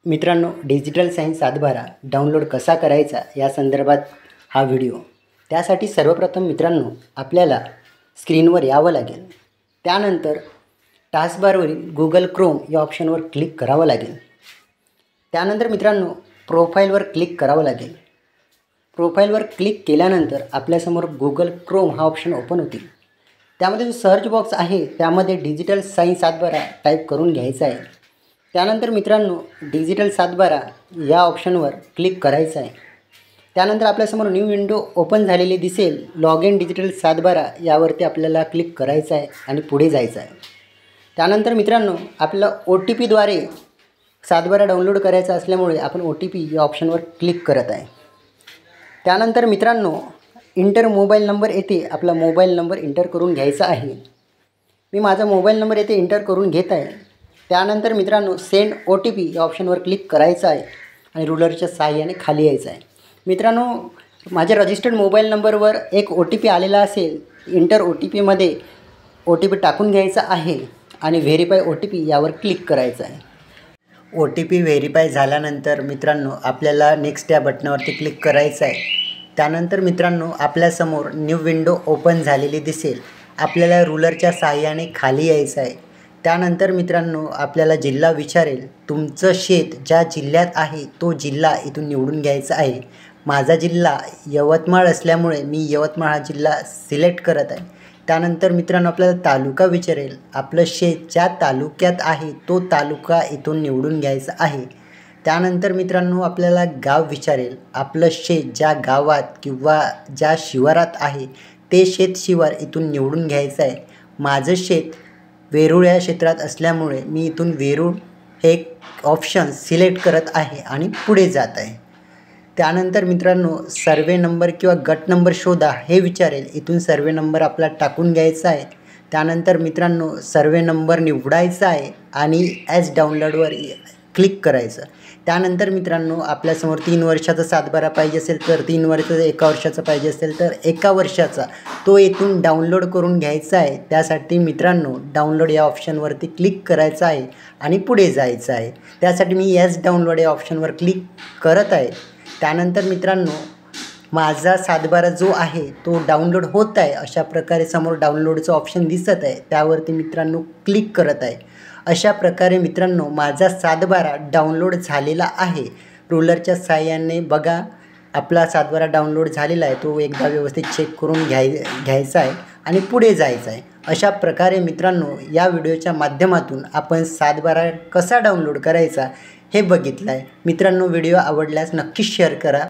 मित्रांनो, digital science सातबारा download कसा करायचा या संदर्भात हा व्हिडिओ। त्यासाठी सर्वप्रथम मित्रांनो आपल्याला स्क्रीनवर यावं लागेल। त्यानंतर टास्कबारवरील गूगल क्रोम या ऑप्शनवर क्लिक करावं लागेल। त्यानंतर मित्रांनो प्रोफाईलवर क्लिक करावं लागेल। प्रोफाईलवर क्लिक केल्यानंतर आपल्यासमोर गूगल क्रोम हा ऑप्शन ओपन होतील। त्यामध्ये जो सर्च बॉक्स आहे त्यामध्ये डिजिटल सायन्स सातबारा टाईप करून घ्यायचा आहे। त्यानंतर मित्रांनो डिजिटल सातबारा या ऑप्शनवर क्लिक करायचं आहे। त्यानंतर आपल्यासमोर न्यू विंडो ओपन झालेली दिसेल। लॉग इन डिजिटल सातबारा यावरती आपल्याला क्लिक करायचं आहे आणि पुढे जायचं आहे। त्यानंतर मित्रांनो आपल्याला OTP द्वारे सातबारा डाउनलोड करायचा असल्यामुळे आपण OTP या ऑप्शनवर क्लिक करत आहे। त्यानंतर मित्रांनो इंटर मोबाईल नंबर येथे आपला मोबाईल नंबर इंटर करून घ्यायचा आहे। मी माझा मोबाईल नंबर येथे इंटर करून घेत आहे। त्यानंतर मित्रांनो सेंड OTP या ऑप्शनवर क्लिक करायचं आहे आणि रुलरच्या सहाय्याने खाली यायचं आहे। मित्रांनो माझ्या रजिस्टर्ड मोबाईल नंबरवर एक OTP आलेला असेल। इंटर OTPमध्ये OTP टाकून घ्यायचा आहे आणि व्हेरीफाय OTP यावर क्लिक करायचं आहे। OTP व्हेरीफाय झाल्यानंतर मित्रांनो आपल्याला नेक्स्ट या बटनावरती क्लिक करायचं आहे। त्यानंतर मित्रांनो आपल्यासमोर न्यू विंडो ओपन झालेली दिसेल। आपल्याला रुलरच्या सहाय्याने खाली यायचं आहे। त्यानंतर मित्रांनो आपल्याला जिल्हा विचारेल। तुमचं शेत ज्या जिल्ह्यात आहे तो जिल्हा इथून निवडून घ्यायचा आहे। माझा जिल्हा यवतमाळ असल्यामुळे मी यवतमाळ हा जिल्हा सिलेक्ट करत आहे। त्यानंतर मित्रांनो आपल्याला तालुका विचारेल। आपलं शेत ज्या तालुक्यात आहे तो तालुका इथून निवडून घ्यायचा आहे। त्यानंतर मित्रांनो आपल्याला गाव विचारेल। आपलं शेत ज्या गावात किंवा ज्या शिवारात आहे ते शेत शिवार इथून निवडून घ्यायचं आहे। माझं शेत वेरूळ या क्षेत्रात असल्यामुळे मी इथून वेरूळ हे ऑप्शन सिलेक्ट करत आहे आणि पुढे जात आहे। त्यानंतर मित्रांनो सर्वे नंबर किंवा गट नंबर शोधा हे विचारेल। इथून सर्वे नंबर आपला टाकून घ्यायचा आहे। त्यानंतर मित्रांनो सर्वे नंबर निवडायचा आहे आणि ॲज डाउनलोडवर क्लिक करायचं। त्यानंतर मित्रांनो आपल्यासमोर 3 वर्षाचा सातबारा पाहिजे असेल तर 3 वर्षाचा, 1 वर्षाचा पाहिजे असेल तर 1 वर्षाचा तो इथून डाउनलोड करून घ्यायचा आहे। त्यासाठी मित्रांनो डाउनलोड या ऑप्शनवरती क्लिक करायचं आहे आणि पुढे जायचं आहे। त्यासाठी मी ॲज डाउनलोड या ऑप्शनवर क्लिक करत आहे। त्यानंतर मित्रांनो माझा सातबारा जो आहे तो डाउनलोड होत आहे। अशा प्रकारे समोर डाउनलोडचं ऑप्शन दिसत आहे त्यावरती मित्रांनो क्लिक करत आहे। अशा प्रकारे मित्रांनो माझा सातबारा डाउनलोड झालेला आहे। रुलरच्या सहाय्याने बघा आपला सातबारा डाउनलोड झालेला आहे। तो एकदा व्यवस्थित चेक करून घ्यायचा आहे आणि पुढे जायचं आहे। अशा प्रकारे मित्रांनो या व्हिडिओच्या माध्यमातून आपण सातबारा कसा डाउनलोड करायचा हे बघितलं आहे। मित्रांनो व्हिडिओ आवडल्यास नक्कीच शेअर करा।